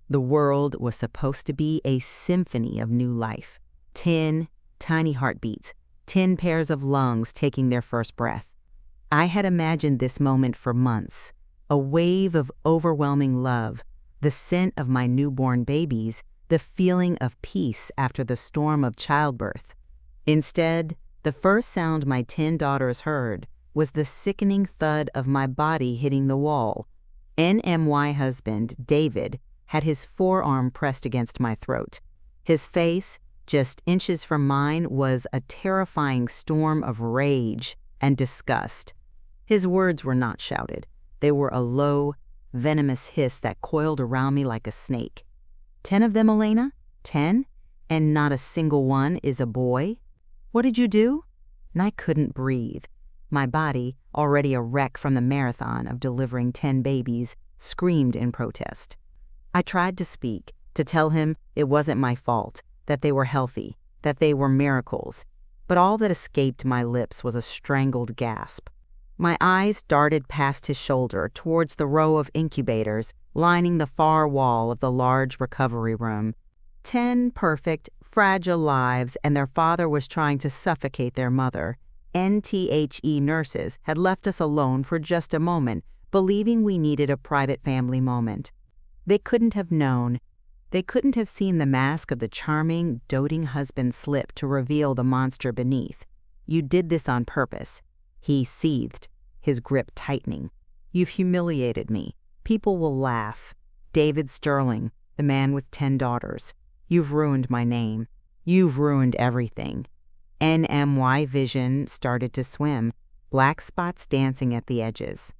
The world was supposed to be a symphony of new life. 10 tiny heartbeats, 10 pairs of lungs taking their first breath. I had imagined this moment for months, a wave of overwhelming love, the scent of my newborn babies, the feeling of peace after the storm of childbirth. Instead, the first sound my 10 daughters heard was the sickening thud of my body hitting the wall. NMY husband, David, had his forearm pressed against my throat. His face, just inches from mine, was a terrifying storm of rage and disgust. His words were not shouted. They were a low, venomous hiss that coiled around me like a snake. 10 of them, Elena? 10? And not a single one is a boy? What did you do? And I couldn't breathe. My body, already a wreck from the marathon of delivering 10 babies, screamed in protest. I tried to speak, to tell him it wasn't my fault, that they were healthy, that they were miracles, but all that escaped my lips was a strangled gasp. My eyes darted past his shoulder towards the row of incubators lining the far wall of the large recovery room. 10 perfect, fragile lives, and their father was trying to suffocate their mother. NTHE nurses had left us alone for just a moment, believing we needed a private family moment. They couldn't have known. They couldn't have seen the mask of the charming, doting husband slip to reveal the monster beneath. You did this on purpose. He seethed, his grip tightening. You've humiliated me. People will laugh. David Sterling, the man with 10 daughters. You've ruined my name. You've ruined everything. NMY vision started to swim, black spots dancing at the edges.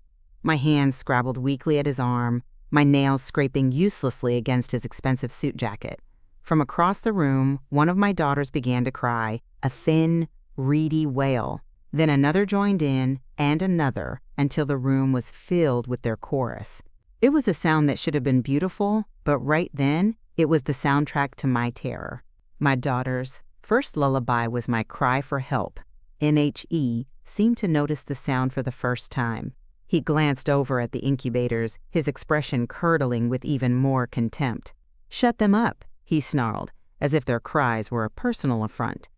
My hands scrabbled weakly at his arm, my nails scraping uselessly against his expensive suit jacket. From across the room, one of my daughters began to cry, a thin, reedy wail. Then another joined in, and another, until the room was filled with their chorus. It was a sound that should have been beautiful, but right then, it was the soundtrack to my terror. My daughter's first lullaby was my cry for help. NHE seemed to notice the sound for the first time. He glanced over at the incubators, his expression curdling with even more contempt. "Shut them up," he snarled, as if their cries were a personal affront.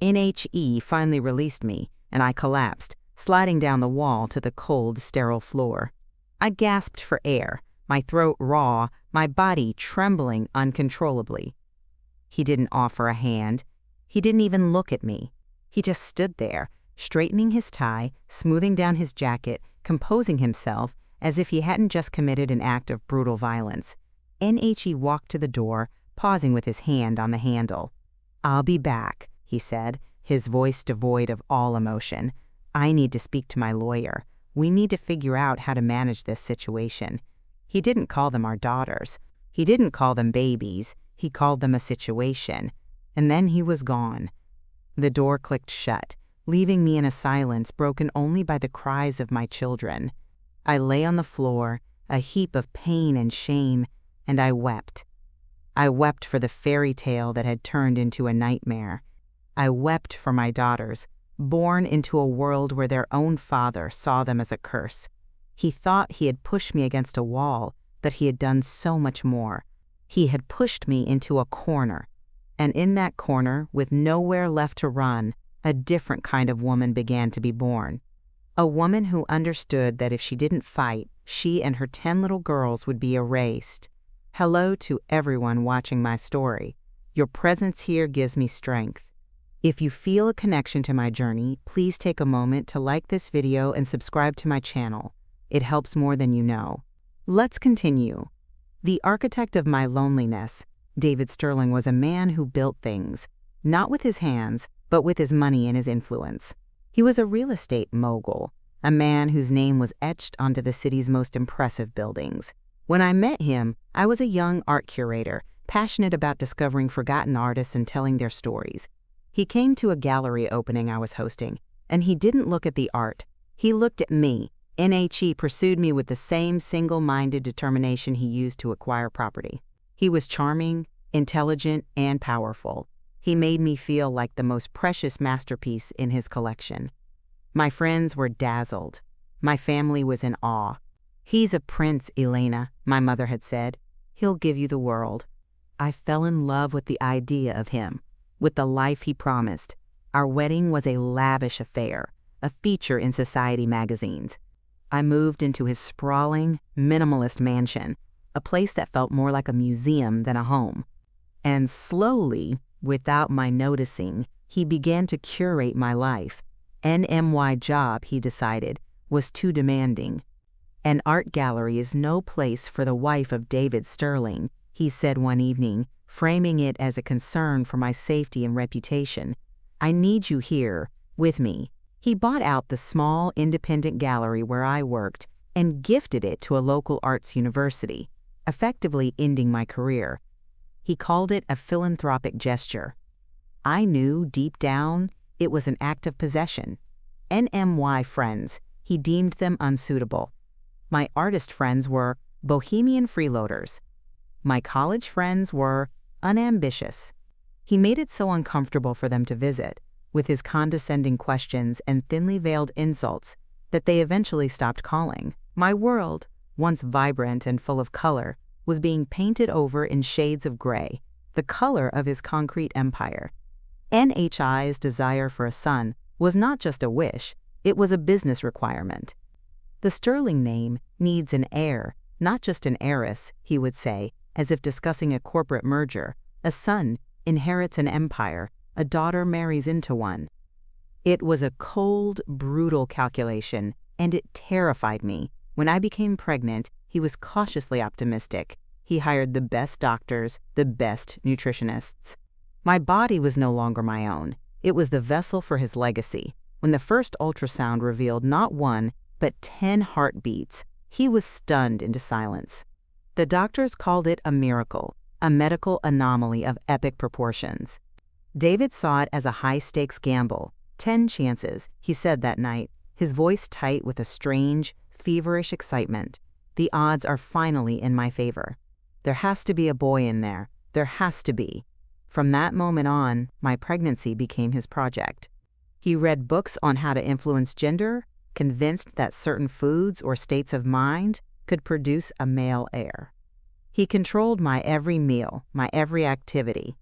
NHE finally released me, and I collapsed, sliding down the wall to the cold, sterile floor. I gasped for air, my throat raw, my body trembling uncontrollably. He didn't offer a hand. He didn't even look at me. He just stood there, straightening his tie, smoothing down his jacket, composing himself as if he hadn't just committed an act of brutal violence. NHE walked to the door, pausing with his hand on the handle. "I'll be back," he said, his voice devoid of all emotion. "I need to speak to my lawyer. We need to figure out how to manage this situation." He didn't call them our daughters. He didn't call them babies. He called them a situation. And then he was gone. The door clicked shut, leaving me in a silence broken only by the cries of my children. I lay on the floor, a heap of pain and shame, and I wept. I wept for the fairy tale that had turned into a nightmare. I wept for my daughters, born into a world where their own father saw them as a curse. He thought he had pushed me against a wall, but he had done so much more. He had pushed me into a corner, and in that corner, with nowhere left to run, a different kind of woman began to be born. A woman who understood that if she didn't fight, she and her 10 little girls would be erased. Hello to everyone watching my story. Your presence here gives me strength. If you feel a connection to my journey, please take a moment to like this video and subscribe to my channel. It helps more than you know. Let's continue. The architect of my loneliness, David Sterling, was a man who built things, not with his hands, but with his money and his influence. He was a real estate mogul, a man whose name was etched onto the city's most impressive buildings. When I met him, I was a young art curator, passionate about discovering forgotten artists and telling their stories. He came to a gallery opening I was hosting, and he didn't look at the art. He looked at me. NHE pursued me with the same single-minded determination he used to acquire property. He was charming, intelligent, and powerful. He made me feel like the most precious masterpiece in his collection. My friends were dazzled. My family was in awe. "He's a prince, Elena," my mother had said. He'll give you the world. I fell in love with the idea of him, with the life he promised. Our wedding was a lavish affair, a feature in society magazines. I moved into his sprawling, minimalist mansion, a place that felt more like a museum than a home. And slowly, without my noticing, he began to curate my life. NMY job, he decided, was too demanding. An art gallery is no place for the wife of David Sterling, he said one evening, framing it as a concern for my safety and reputation. I need you here, with me. He bought out the small, independent gallery where I worked and gifted it to a local arts university, effectively ending my career. He called it a philanthropic gesture. I knew, deep down, it was an act of possession. NMY friends, he deemed them unsuitable. My artist friends were bohemian freeloaders. My college friends were unambitious. He made it so uncomfortable for them to visit, with his condescending questions and thinly veiled insults, that they eventually stopped calling. My world, once vibrant and full of color, was being painted over in shades of gray, the color of his concrete empire. NHI's desire for a son was not just a wish, it was a business requirement. The Sterling name needs an heir, not just an heiress, he would say, as if discussing a corporate merger. A son inherits an empire, a daughter marries into one. It was a cold, brutal calculation, and it terrified me. When I became pregnant, he was cautiously optimistic. He hired the best doctors, the best nutritionists. My body was no longer my own. It was the vessel for his legacy. When the first ultrasound revealed not 1, but 10 heartbeats, he was stunned into silence. The doctors called it a miracle, a medical anomaly of epic proportions. David saw it as a high-stakes gamble. 10 chances, he said that night, his voice tight with a strange, feverish excitement. The odds are finally in my favor. There has to be a boy in there. There has to be. From that moment on, my pregnancy became his project. He read books on how to influence gender, convinced that certain foods or states of mind could produce a male heir. He controlled my every meal, my every activity.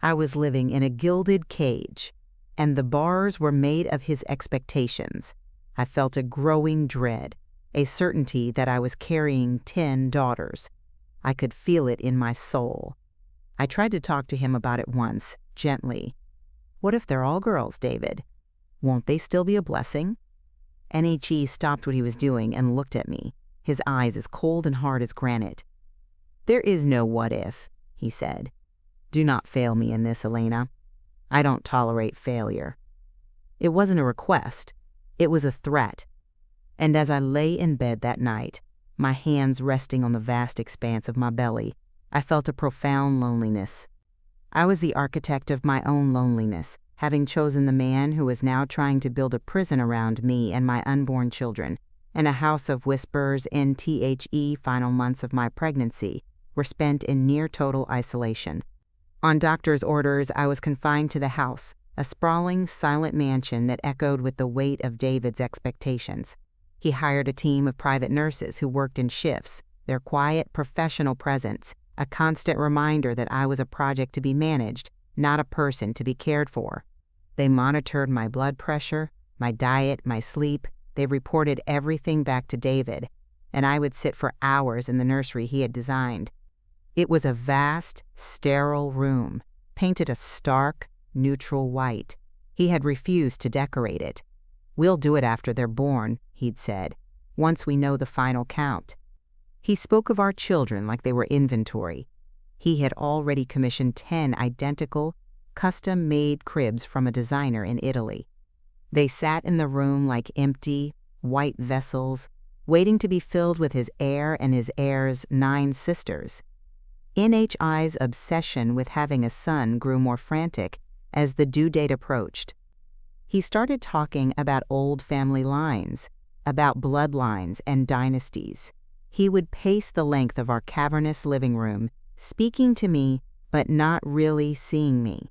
I was living in a gilded cage, and the bars were made of his expectations. I felt a growing dread, a certainty that I was carrying 10 daughters. I could feel it in my soul. I tried to talk to him about it once, gently. What if they're all girls, David? Won't they still be a blessing? NHE stopped what he was doing and looked at me, his eyes as cold and hard as granite. There is no what if, he said. Do not fail me in this, Elena. I don't tolerate failure. It wasn't a request. It was a threat. And as I lay in bed that night, my hands resting on the vast expanse of my belly, I felt a profound loneliness. I was the architect of my own loneliness, having chosen the man who was now trying to build a prison around me and my unborn children, and a house of whispers. NTHE final months of my pregnancy were spent in near total isolation. On doctor's orders, I was confined to the house, a sprawling, silent mansion that echoed with the weight of David's expectations. He hired a team of private nurses who worked in shifts, their quiet, professional presence, a constant reminder that I was a project to be managed, not a person to be cared for. They monitored my blood pressure, my diet, my sleep. They reported everything back to David, and I would sit for hours in the nursery he had designed. It was a vast, sterile room, painted a stark, neutral white. He had refused to decorate it. We'll do it after they're born, he'd said, once we know the final count. He spoke of our children like they were inventory. He had already commissioned 10 identical, custom-made cribs from a designer in Italy. They sat in the room like empty, white vessels, waiting to be filled with his heir and his heir's 9 sisters. NHI's obsession with having a son grew more frantic as the due date approached. He started talking about old family lines, about bloodlines and dynasties. He would pace the length of our cavernous living room, speaking to me but not really seeing me.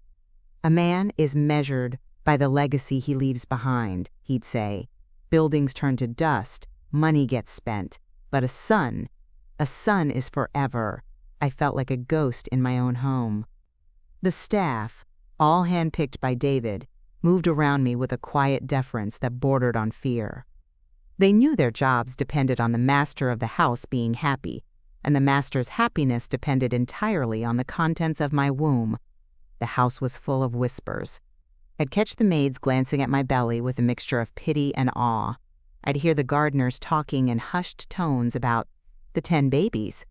A man is measured by the legacy he leaves behind, he'd say. Buildings turn to dust, money gets spent, but a son is forever, I felt like a ghost in my own home. The staff, all handpicked by David, moved around me with a quiet deference that bordered on fear. They knew their jobs depended on the master of the house being happy, and the master's happiness depended entirely on the contents of my womb. The house was full of whispers. I'd catch the maids glancing at my belly with a mixture of pity and awe. I'd hear the gardeners talking in hushed tones about the 10 babies.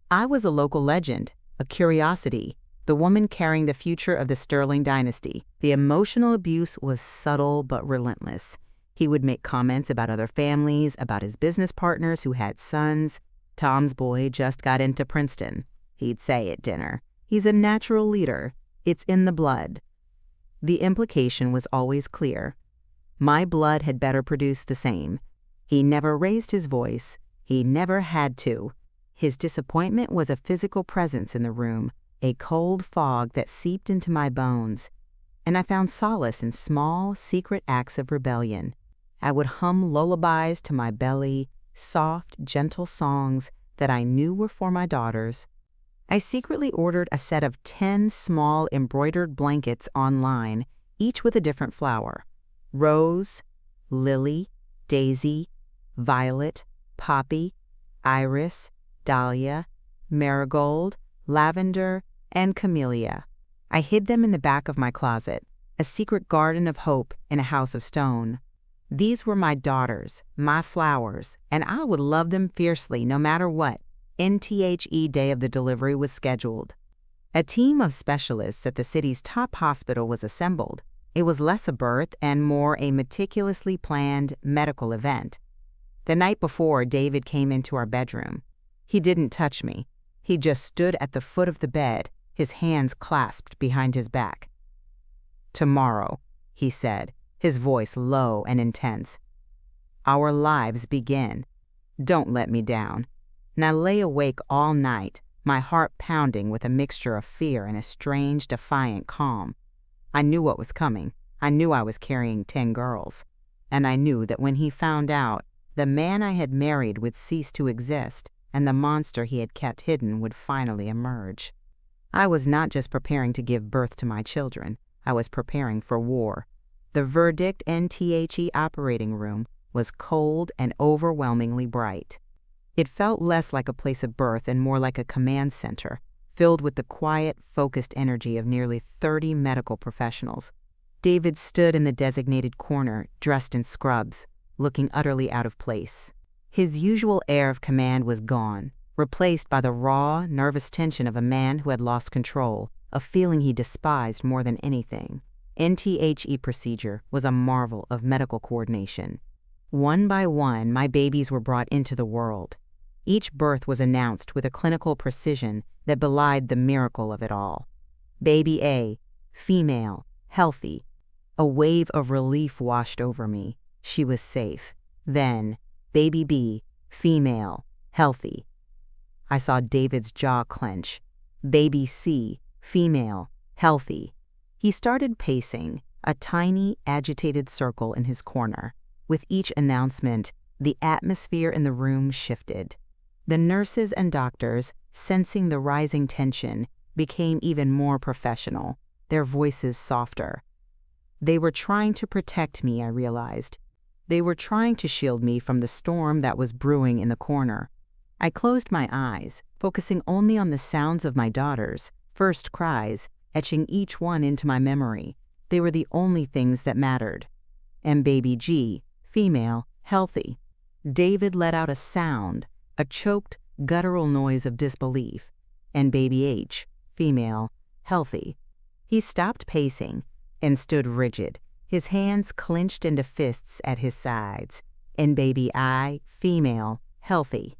I was a local legend, a curiosity, the woman carrying the future of the Sterling dynasty. The emotional abuse was subtle but relentless. He would make comments about other families, about his business partners who had sons. Tom's boy just got into Princeton. He'd say at dinner, "He's a natural leader. It's in the blood." The implication was always clear. My blood had better produce the same. He never raised his voice. He never had to. His disappointment was a physical presence in the room, a cold fog that seeped into my bones. And I found solace in small, secret acts of rebellion. I would hum lullabies to my belly, soft, gentle songs that I knew were for my daughters. I secretly ordered a set of 10 small embroidered blankets online, each with a different flower: rose, lily, daisy, violet, poppy, iris, dahlia, marigold, lavender, and camellia. I hid them in the back of my closet, a secret garden of hope in a house of stone. These were my daughters, my flowers, and I would love them fiercely no matter what. NTHE day of the delivery was scheduled. A team of specialists at the city's top hospital was assembled. It was less a birth and more a meticulously planned medical event. The night before, David came into our bedroom. He didn't touch me. He just stood at the foot of the bed, his hands clasped behind his back. "Tomorrow," he said, his voice low and intense. "Our lives begin. Don't let me down." And I lay awake all night, my heart pounding with a mixture of fear and a strange, defiant calm. I knew what was coming. I knew I was carrying 10 girls. And I knew that when he found out, the man I had married would cease to exist, and the monster he had kept hidden would finally emerge. I was not just preparing to give birth to my children. I was preparing for war. The verdict NTHE operating room was cold and overwhelmingly bright. It felt less like a place of birth and more like a command center, filled with the quiet, focused energy of nearly 30 medical professionals. David stood in the designated corner, dressed in scrubs, looking utterly out of place. His usual air of command was gone, replaced by the raw, nervous tension of a man who had lost control, a feeling he despised more than anything. NTHE procedure was a marvel of medical coordination. One by one, my babies were brought into the world. Each birth was announced with a clinical precision that belied the miracle of it all. Baby A, female, healthy. A wave of relief washed over me. She was safe. Then, baby B, female, healthy. I saw David's jaw clench. Baby C, female, healthy. He started pacing, a tiny, agitated circle in his corner. With each announcement, the atmosphere in the room shifted. The nurses and doctors, sensing the rising tension, became even more professional, their voices softer. They were trying to protect me, I realized. They were trying to shield me from the storm that was brewing in the corner. I closed my eyes, focusing only on the sounds of my daughters' first cries, etching each one into my memory. They were the only things that mattered. And baby G, female, healthy. David let out a sound, a choked, guttural noise of disbelief. And baby H, female, healthy. He stopped pacing and stood rigid, his hands clenched into fists at his sides. And baby I, female, healthy.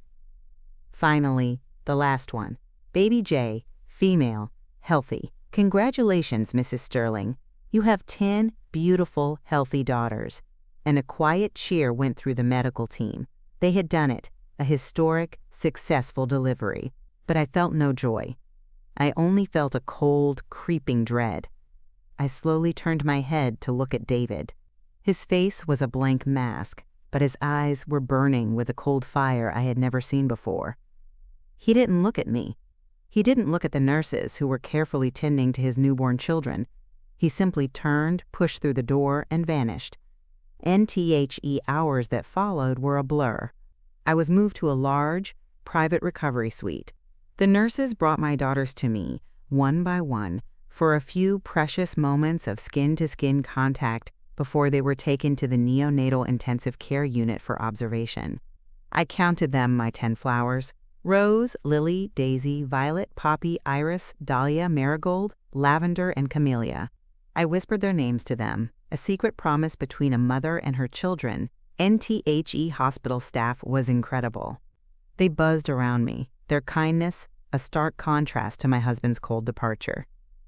Finally, the last one. Baby J, female, healthy. Congratulations, Mrs. Sterling. You have 10 beautiful, healthy daughters. And a quiet cheer went through the medical team. They had done it, a historic, successful delivery. But I felt no joy. I only felt a cold, creeping dread. I slowly turned my head to look at David. His face was a blank mask, but his eyes were burning with a cold fire I had never seen before. He didn't look at me. He didn't look at the nurses who were carefully tending to his newborn children. He simply turned, pushed through the door, and vanished. NTHE hours that followed were a blur. I was moved to a large, private recovery suite. The nurses brought my daughters to me, one by one, for a few precious moments of skin-to-skin contact before they were taken to the neonatal intensive care unit for observation. I counted them my 10 flowers: rose, lily, daisy, violet, poppy, iris, dahlia, marigold, lavender, and camellia. I whispered their names to them, a secret promise between a mother and her children. NTHE hospital staff was incredible. They buzzed around me, their kindness a stark contrast to my husband's cold departure.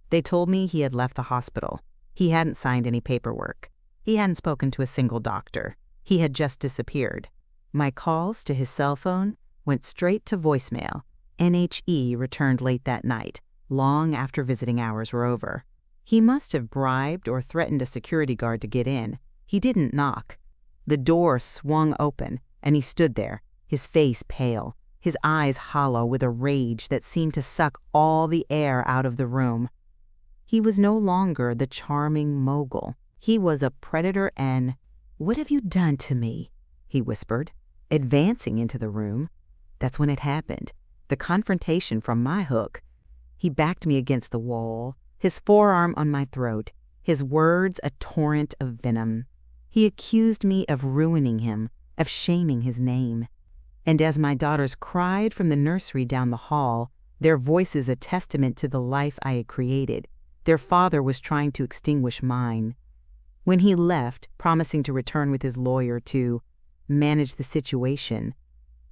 They told me he had left the hospital. He hadn't signed any paperwork. He hadn't spoken to a single doctor. He had just disappeared. My calls to his cell phone went straight to voicemail. NHE returned late that night, long after visiting hours were over. He must have bribed or threatened a security guard to get in. He didn't knock. The door swung open, and he stood there, his face pale, his eyes hollow with a rage that seemed to suck all the air out of the room. He was no longer the charming mogul. He was a predator and, "What have you done to me?" he whispered, advancing into the room. That's when it happened, the confrontation from my hook. He backed me against the wall, his forearm on my throat, his words a torrent of venom. He accused me of ruining him, of shaming his name. And as my daughters cried from the nursery down the hall, their voices a testament to the life I had created, their father was trying to extinguish mine. When he left, promising to return with his lawyer to manage the situation,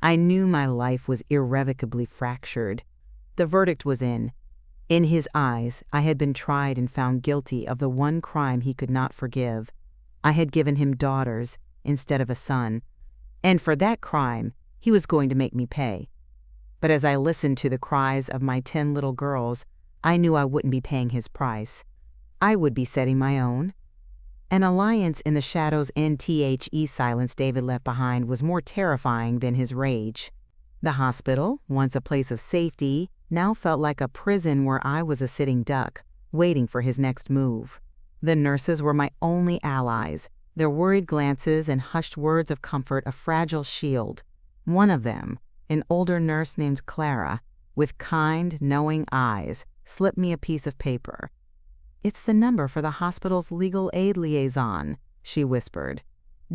I knew my life was irrevocably fractured. The verdict was in. In his eyes, I had been tried and found guilty of the one crime he could not forgive. I had given him daughters instead of a son, and for that crime, he was going to make me pay. But as I listened to the cries of my 10 little girls, I knew I wouldn't be paying his price. I would be setting my own. An alliance in the shadows NTHE silence David left behind was more terrifying than his rage. The hospital, once a place of safety, now felt like a prison where I was a sitting duck, waiting for his next move. The nurses were my only allies, their worried glances and hushed words of comfort a fragile shield. One of them, an older nurse named Clara, with kind, knowing eyes, slipped me a piece of paper. "It's the number for the hospital's legal aid liaison," she whispered.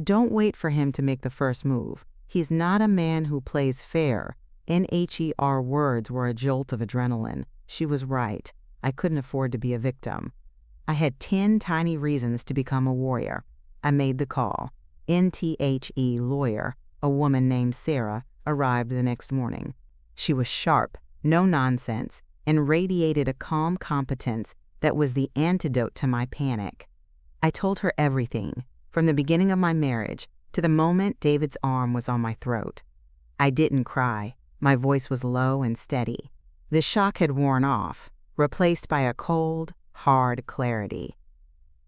"Don't wait for him to make the first move. He's not a man who plays fair." NHER words were a jolt of adrenaline. She was right. I couldn't afford to be a victim. I had 10 tiny reasons to become a warrior. I made the call. NTHE lawyer, a woman named Sarah, arrived the next morning. She was sharp, no nonsense, and radiated a calm competence that was the antidote to my panic. I told her everything, from the beginning of my marriage to the moment David's arm was on my throat. I didn't cry. My voice was low and steady. The shock had worn off, replaced by a cold, hard clarity.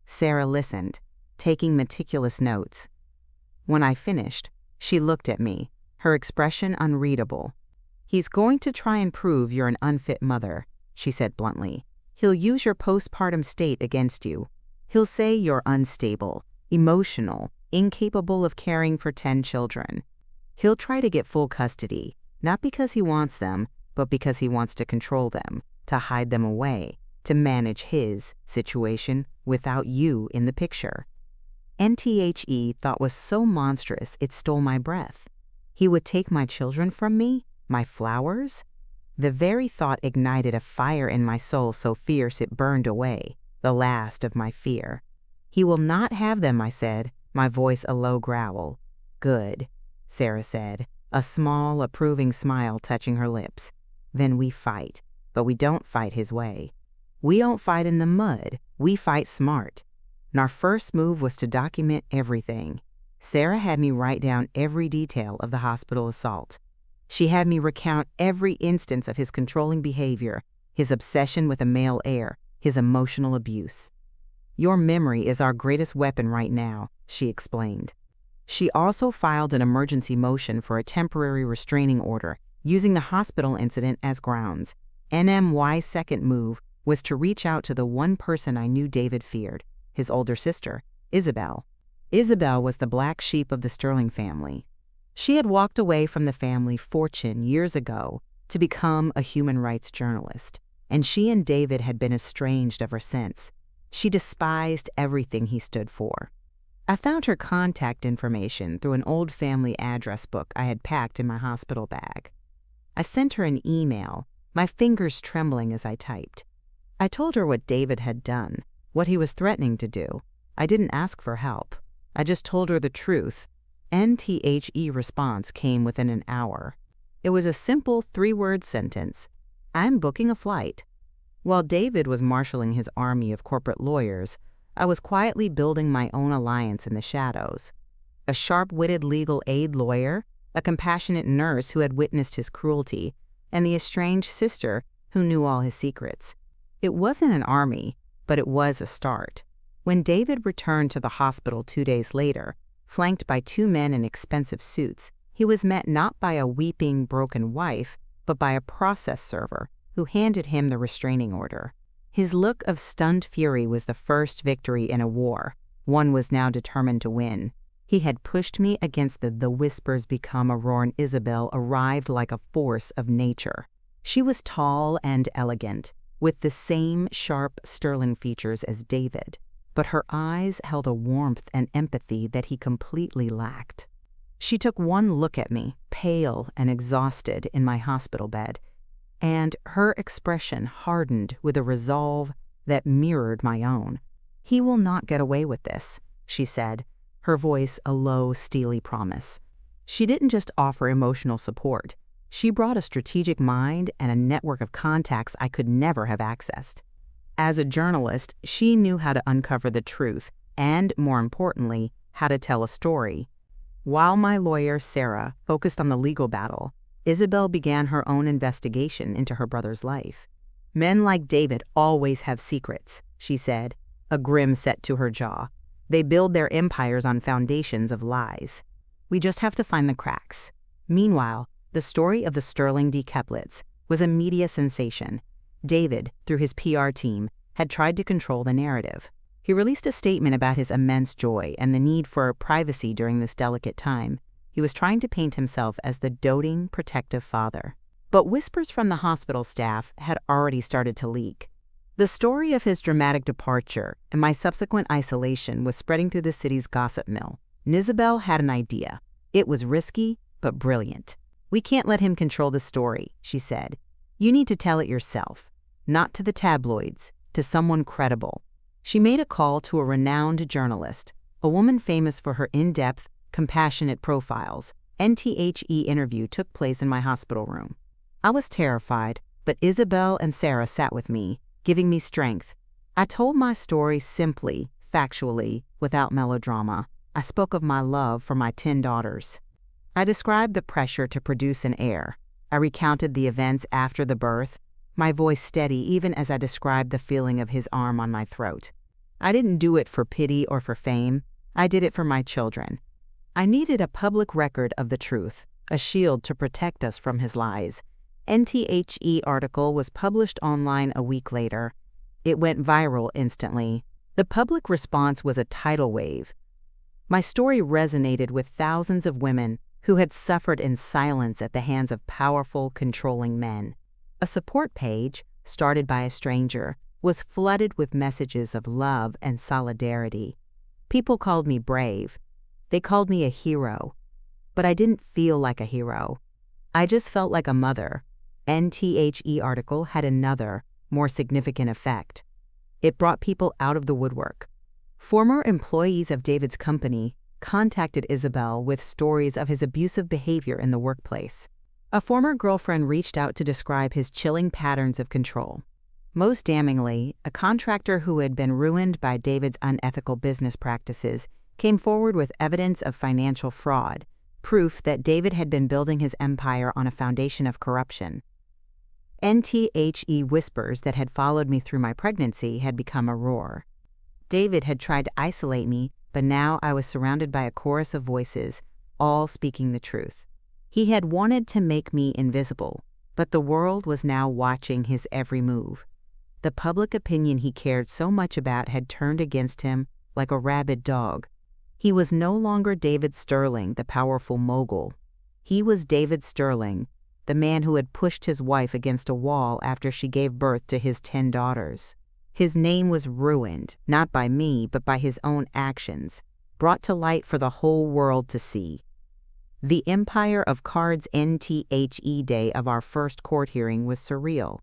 Sarah listened, taking meticulous notes. When I finished, she looked at me, her expression unreadable. "He's going to try and prove you're an unfit mother," she said bluntly. "He'll use your postpartum state against you. He'll say you're unstable, emotional, incapable of caring for 10 children. He'll try to get full custody, not because he wants them, but because he wants to control them, to hide them away, to manage his situation without you in the picture." NTHE thought was so monstrous it stole my breath. He would take my children from me? My flowers? The very thought ignited a fire in my soul so fierce it burned away, the last of my fear. "He will not have them," I said, my voice a low growl. "Good," Sarah said, a small, approving smile touching her lips. "Then we fight, but we don't fight his way. We don't fight in the mud, we fight smart." And our first move was to document everything. Sarah had me write down every detail of the hospital assault. She had me recount every instance of his controlling behavior, his obsession with a male heir, his emotional abuse. "Your memory is our greatest weapon right now," she explained. She also filed an emergency motion for a temporary restraining order, using the hospital incident as grounds. NMY's second move was to reach out to the one person I knew David feared, his older sister, Isabel. Isabel was the black sheep of the Sterling family. She had walked away from the family fortune years ago to become a human rights journalist, and she and David had been estranged ever since. She despised everything he stood for. I found her contact information through an old family address book I had packed in my hospital bag. I sent her an email, my fingers trembling as I typed. I told her what David had done, what he was threatening to do. I didn't ask for help. I just told her the truth. NTHE response came within an hour. It was a simple 3-word sentence. I'm booking a flight. While David was marshaling his army of corporate lawyers, I was quietly building my own alliance in the shadows. A sharp-witted legal aid lawyer, a compassionate nurse who had witnessed his cruelty, and the estranged sister who knew all his secrets. It wasn't an army, but it was a start. When David returned to the hospital 2 days later, flanked by 2 men in expensive suits, he was met not by a weeping, broken wife, but by a process server who handed him the restraining order. His look of stunned fury was the first victory in a war. One was now determined to win. He had pushed me against the whispers become a roar, and Isabel arrived like a force of nature. She was tall and elegant, with the same sharp Sterling features as David, but her eyes held a warmth and empathy that he completely lacked. She took one look at me, pale and exhausted, in my hospital bed, and her expression hardened with a resolve that mirrored my own. "He will not get away with this," she said, her voice a low, steely promise. She didn't just offer emotional support. She brought a strategic mind and a network of contacts I could never have accessed. As a journalist, she knew how to uncover the truth and, more importantly, how to tell a story. While my lawyer, Sarah, focused on the legal battle, Isabel began her own investigation into her brother's life. "Men like David always have secrets," she said, a grim set to her jaw. "They build their empires on foundations of lies. We just have to find the cracks." Meanwhile, the story of the Sterling decaplets was a media sensation. David, through his PR team, had tried to control the narrative. He released a statement about his immense joy and the need for privacy during this delicate time. He was trying to paint himself as the doting, protective father. But whispers from the hospital staff had already started to leak. The story of his dramatic departure and my subsequent isolation was spreading through the city's gossip mill. Isabel had an idea. It was risky, but brilliant. "We can't let him control the story," she said. "You need to tell it yourself. Not to the tabloids, to someone credible." She made a call to a renowned journalist, a woman famous for her in-depth, compassionate profiles. NTHE interview took place in my hospital room. I was terrified, but Isabel and Sarah sat with me, giving me strength. I told my story simply, factually, without melodrama. I spoke of my love for my 10 daughters. I described the pressure to produce and air. I recounted the events after the birth, my voice steady even as I described the feeling of his arm on my throat. I didn't do it for pity or for fame. I did it for my children. I needed a public record of the truth, a shield to protect us from his lies. NTHE article was published online a week later. It went viral instantly. The public response was a tidal wave. My story resonated with thousands of women who had suffered in silence at the hands of powerful, controlling men. A support page, started by a stranger, was flooded with messages of love and solidarity. People called me brave. They called me a hero. But I didn't feel like a hero. I just felt like a mother. NTHE article had another, more significant effect. It brought people out of the woodwork. Former employees of David's company contacted Isabel with stories of his abusive behavior in the workplace. A former girlfriend reached out to describe his chilling patterns of control. Most damningly, a contractor who had been ruined by David's unethical business practices came forward with evidence of financial fraud, proof that David had been building his empire on a foundation of corruption. NTHE whispers that had followed me through my pregnancy had become a roar. David had tried to isolate me, but now I was surrounded by a chorus of voices, all speaking the truth. He had wanted to make me invisible, But the world was now watching his every move. The public opinion he cared so much about had turned against him like a rabid dog. He was no longer David Sterling, the powerful mogul. He was David Sterling, the man who had pushed his wife against a wall after she gave birth to his 10 daughters. His name was ruined, not by me, but by his own actions, brought to light for the whole world to see. The Empire of Cards NTHE day of our first court hearing was surreal.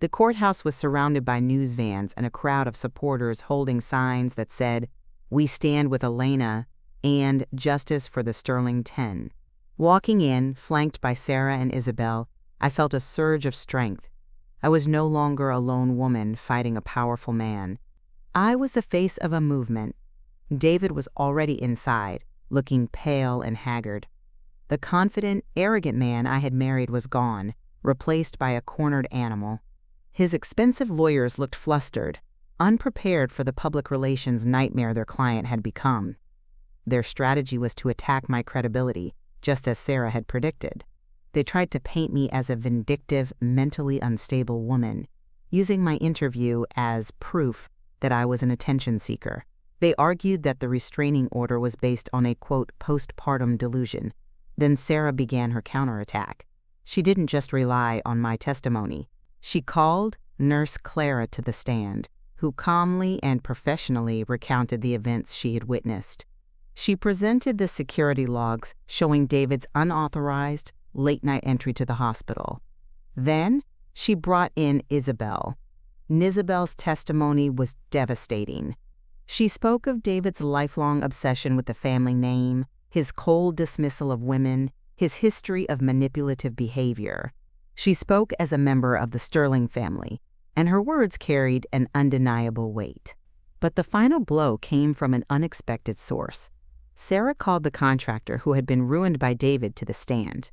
The courthouse was surrounded by news vans and a crowd of supporters holding signs that said, "We stand with Elena," and "Justice for the Sterling 10. Walking in, flanked by Sarah and Isabel, I felt a surge of strength. I was no longer a lone woman fighting a powerful man. I was the face of a movement. David was already inside, looking pale and haggard. The confident, arrogant man I had married was gone, replaced by a cornered animal. His expensive lawyers looked flustered, unprepared for the public relations nightmare their client had become. Their strategy was to attack my credibility, just as Sarah had predicted. They tried to paint me as a vindictive, mentally unstable woman, using my interview as proof that I was an attention seeker. They argued that the restraining order was based on a, quote, postpartum delusion. Then Sarah began her counterattack. She didn't just rely on my testimony. She called Nurse Clara to the stand, who calmly and professionally recounted the events she had witnessed. She presented the security logs showing David's unauthorized, late-night entry to the hospital. Then she brought in Isabel. Isabel's testimony was devastating. She spoke of David's lifelong obsession with the family name, his cold dismissal of women, his history of manipulative behavior. She spoke as a member of the Sterling family, and her words carried an undeniable weight. But the final blow came from an unexpected source. Sarah called the contractor who had been ruined by David to the stand.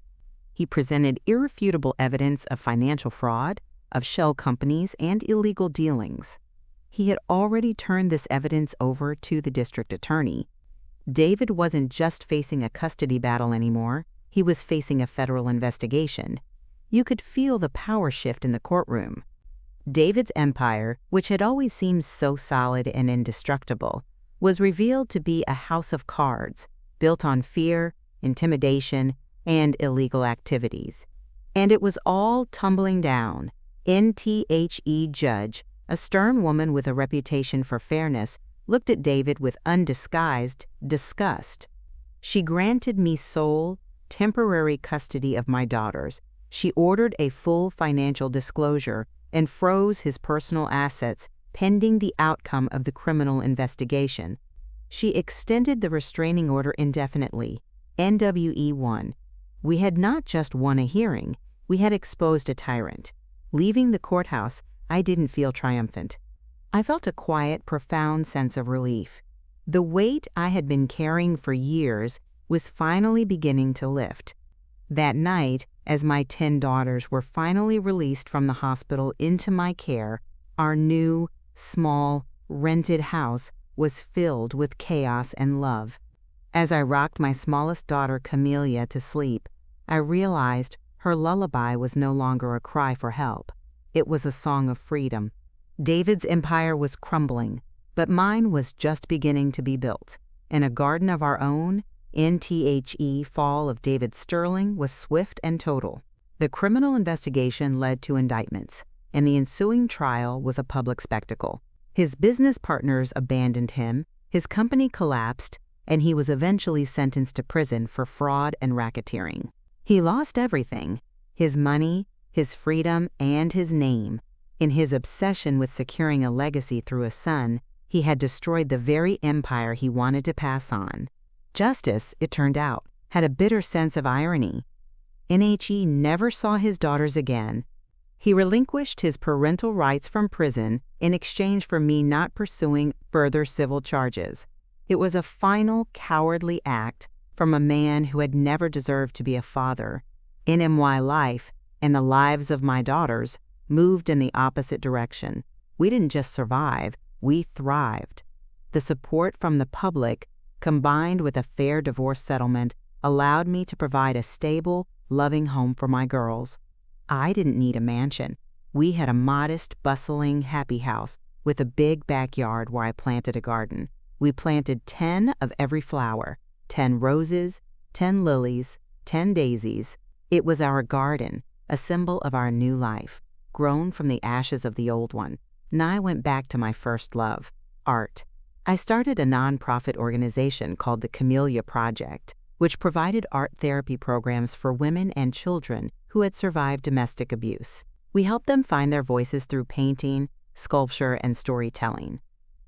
He presented irrefutable evidence of financial fraud, of shell companies, and illegal dealings. He had already turned this evidence over to the district attorney. David wasn't just facing a custody battle anymore, he was facing a federal investigation. You could feel the power shift in the courtroom. David's empire, which had always seemed so solid and indestructible, was revealed to be a house of cards, built on fear, intimidation, and illegal activities. And it was all tumbling down. NTHE judge, a stern woman with a reputation for fairness, looked at David with undisguised disgust. She granted me sole, temporary custody of my daughters. She ordered a full financial disclosure and froze his personal assets pending the outcome of the criminal investigation. She extended the restraining order indefinitely. NWE 1. We had not just won a hearing, we had exposed a tyrant. Leaving the courthouse, I didn't feel triumphant. I felt a quiet, profound sense of relief. The weight I had been carrying for years was finally beginning to lift. That night, as my 10 daughters were finally released from the hospital into my care, our new, small, rented house was filled with chaos and love. As I rocked my smallest daughter, Camelia, to sleep, I realized her lullaby was no longer a cry for help. It was a song of freedom. David's empire was crumbling, but mine was just beginning to be built. In a garden of our own, NTHE fall of David Sterling was swift and total. The criminal investigation led to indictments, and the ensuing trial was a public spectacle. His business partners abandoned him, his company collapsed, and he was eventually sentenced to prison for fraud and racketeering. He lost everything: his money, his freedom, and his name. In his obsession with securing a legacy through a son, he had destroyed the very empire he wanted to pass on. Justice, it turned out, had a bitter sense of irony. NHE never saw his daughters again. He relinquished his parental rights from prison in exchange for me not pursuing further civil charges. It was a final, cowardly act from a man who had never deserved to be a father. NMY life and the lives of my daughters moved in the opposite direction. We didn't just survive, we thrived. The support from the public, combined with a fair divorce settlement, allowed me to provide a stable, loving home for my girls. I didn't need a mansion. We had a modest, bustling, happy house with a big backyard where I planted a garden. We planted 10 of every flower, 10 roses, 10 lilies, 10 daisies. It was our garden, a symbol of our new life, grown from the ashes of the old one. And I went back to my first love, art. I started a nonprofit organization called the Camellia Project, which provided art therapy programs for women and children who had survived domestic abuse. We helped them find their voices through painting, sculpture, and storytelling.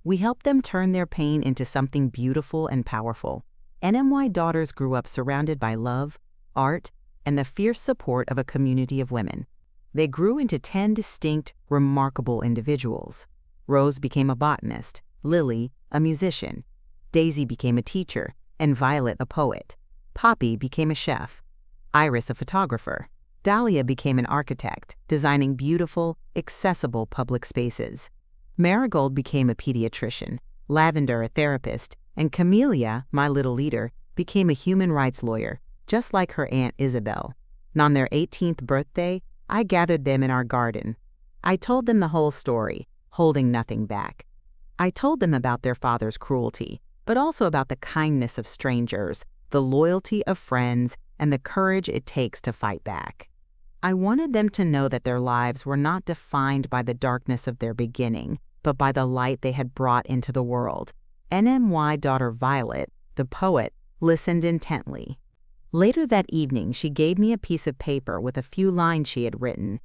We helped them turn their pain into something beautiful and powerful. NMY daughters grew up surrounded by love, art, and the fierce support of a community of women. They grew into 10 distinct, remarkable individuals. Rose became a botanist, Lily, a musician, Daisy became a teacher, and Violet a poet. Poppy became a chef, Iris a photographer. Dahlia became an architect, designing beautiful, accessible public spaces. Marigold became a pediatrician, Lavender a therapist, and Camellia, my little leader, became a human rights lawyer, just like her Aunt Isabel. And on their 18th birthday, I gathered them in our garden. I told them the whole story, holding nothing back. I told them about their father's cruelty, but also about the kindness of strangers, the loyalty of friends, and the courage it takes to fight back. I wanted them to know that their lives were not defined by the darkness of their beginning, but by the light they had brought into the world. NMY daughter Violet, the poet, listened intently. Later that evening, she gave me a piece of paper with a few lines she had written.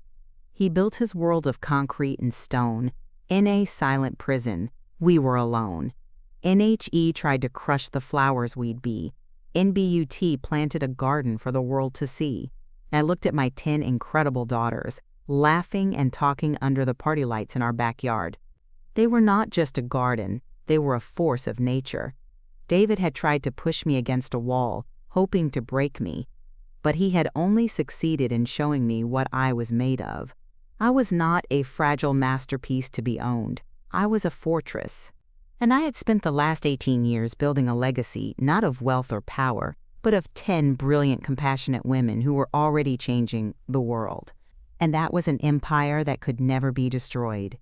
He built his world of concrete and stone. In a silent prison, we were alone. NHE tried to crush the flowers we'd be. NBUT planted a garden for the world to see. I looked at my 10 incredible daughters, laughing and talking under the party lights in our backyard. They were not just a garden, they were a force of nature. David had tried to push me against a wall, hoping to break me, but he had only succeeded in showing me what I was made of. I was not a fragile masterpiece to be owned. I was a fortress. And I had spent the last 18 years building a legacy not of wealth or power, but of 10 brilliant, compassionate women who were already changing the world. And that was an empire that could never be destroyed.